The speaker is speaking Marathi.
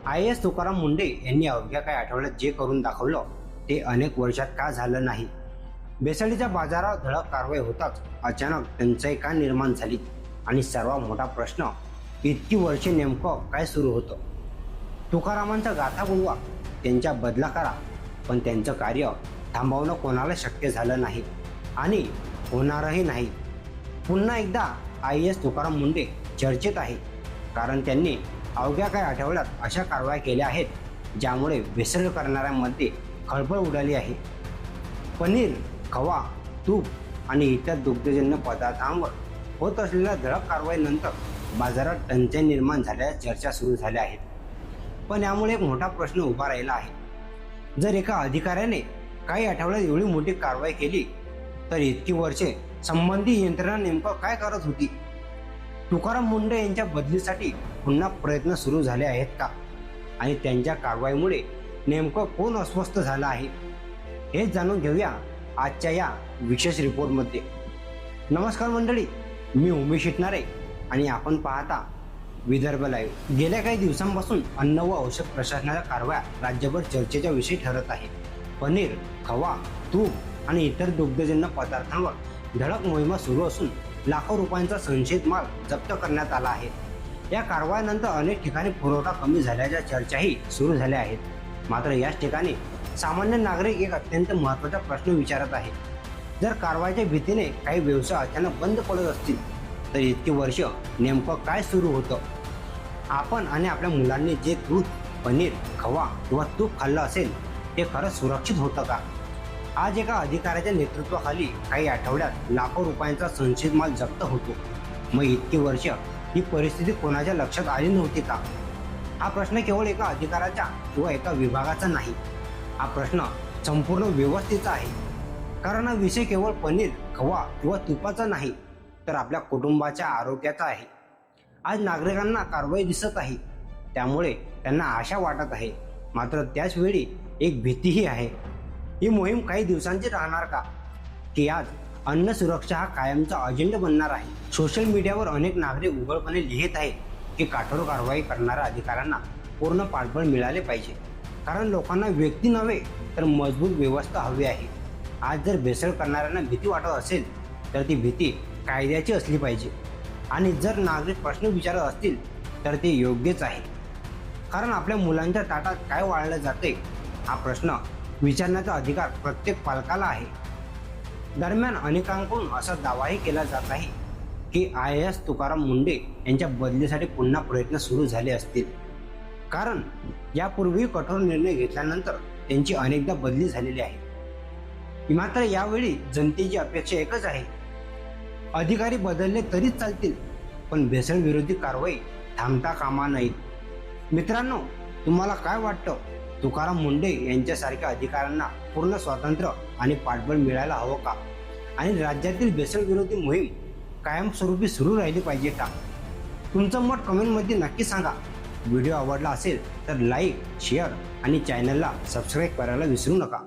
IAS तुकाराम मुंढे यांनी अवघ्या काही आठवड्यात जे करून दाखवलं ते अनेक वर्षात का झालं नाही। बेसळीच्या बाजारात धडक कारवाई होताच अचानक टंचाई का निर्माण झाली आणि सर्वात मोठा प्रश्न, इतकी वर्षे नेमकं काय सुरू होतं। तुकारामांचा गाथा गुणवा, त्यांच्या बदला करा, पण त्यांचं कार्य थांबवणं कोणाला शक्य झालं नाही आणि होणारही नाही। पुन्हा एकदा IAS तुकाराम मुंढे चर्चेत आहे, कारण त्यांनी अवघ्या काही आठवड्यात अशा कारवाया केल्या आहेत ज्यामुळे भेसळ करणाऱ्यांमध्ये खळबळ उडाली आहे। पनीर, खवा, तूप आणि इतर दुग्धजन्य पदार्थांवर होत असलेल्या धडक कारवाईनंतर बाजारात टंचाई निर्माण झाल्याच्या चर्चा सुरू झाल्या आहेत। पण यामुळे एक मोठा प्रश्न उभा राहिला आहे। जर एका अधिकाऱ्याने काही आठवड्यात एवढी मोठी कारवाई केली तर इतकी वर्षे संबंधित यंत्रणा नेमकं काय करत होती। तुकाराम मुंढे यांच्या बदलीसाठी पुन्हा प्रयत्न सुरू झाले आहेत का, आणि त्यांच्या कारवाईमुळे नेमकं कोण अस्वस्थ झालं आहे, हे जाणून घेऊया आजच्या या विशेष रिपोर्टमध्ये। नमस्कार मंडळी, मी उमेश शिटणारे आणि आपण पाहता विदर्भ लाईव्ह। गेल्या काही दिवसांपासून अन्न व औषध प्रशासनाच्या कारवाया राज्यभर चर्चेचा विषय ठरत आहे। पनीर, खवा, तूप आणि इतर दुग्धजन्य पदार्थांवर धडक मोहिमा सुरू असून लाखो रुपयांचा संशयित माल जप्त करण्यात आला आहे। या कारवाईनंतर अनेक ठिकाणी पुरवठा कमी झाल्याच्या चर्चाही सुरू झाल्या आहेत। मात्र याच ठिकाणी सामान्य नागरिक एक अत्यंत महत्त्वाचा प्रश्न विचारत आहे। जर कारवाईच्या भीतीने काही व्यवसाय अचानक बंद पडत असतील तर इतकी वर्ष नेमकं काय सुरू होतं। आपण आणि आपल्या मुलांनी जे दूध, पनीर, खवा किंवा तूप खाल्लं असेल ते खरंच सुरक्षित होतं का। आज एका अधिकाऱ्याच्या नेतृत्वाखाली काही आठवड्यात लाखो रुपयांचा संशयित माल जप्त होतो। मग इतकी वर्ष ही परिस्थिती कोणाच्या लक्षात आली नव्हती का। हा प्रश्न केवळ एका अधिकाऱ्याचा किंवा एका विभागाचा नाही, हा प्रश्न संपूर्ण व्यवस्थेचा आहे। कारण हा विषय केवळ पनीर, खवा किंवा तुपाचा नाही, तर आपल्या कुटुंबाच्या आरोग्याचा आहे। आज नागरिकांना कारवाई दिसत आहे, त्यामुळे त्यांना आशा वाटत आहे, मात्र त्याच वेळी एक भीतीही आहे। ही मोहीम काही दिवसांची राहणार का, की आज अन्न सुरक्षा हा कायमचा अजेंडा बनणार आहे। सोशल मीडियावर अनेक नागरिक उघडपणे लिहित आहेत की कठोर कारवाई करणाऱ्या अधिकाऱ्यांना पूर्ण पाठबळ मिळाले पाहिजे, कारण लोकांना व्यक्ती नव्हे तर मजबूत व्यवस्था हवी आहे। आज जर भेसळ करणाऱ्यांना भीती वाटत असेल तर ती भीती कायद्याची असली पाहिजे, आणि जर नागरिक प्रश्न विचारत असतील तर ते योग्यच आहे, कारण आपल्या मुलांच्या ताटात काय वाढलं जाते हा प्रश्न विचारण्याचा अधिकार प्रत्येक पालकाला आहे। दरम्यान अनेकांकडून असा दावाही केला जात आहे की IAS तुकाराम मुंढे यांच्या बदलीसाठी पुन्हा प्रयत्न सुरू झाले असतील, कारण यापूर्वी कठोर निर्णय घेतल्यानंतर त्यांची अनेकदा बदली झालेली आहे। मात्र यावेळी जनतेची अपेक्षा एकच आहे, अधिकारी बदलले तरीच चालतील, पण भेसळ विरोधी कारवाई थांबता कामा नयेत। मित्रांनो, तुम्हाला काय वाटतं, तुकाराम मुंढे यांच्यासारख्या अधिकाऱ्यांना पूर्ण स्वातंत्र्य आणि पाठबळ मिळायला हवं का, आणि राज्यातील भेसळ विरोधी मोहीम कायमस्वरूपी सुरू राहिली पाहिजे का? तुमचं मत कमेंटमध्ये नक्की सांगा। व्हिडिओ आवडला असेल तर लाईक, शेअर आणि चॅनलला सबस्क्राईब करायला विसरू नका।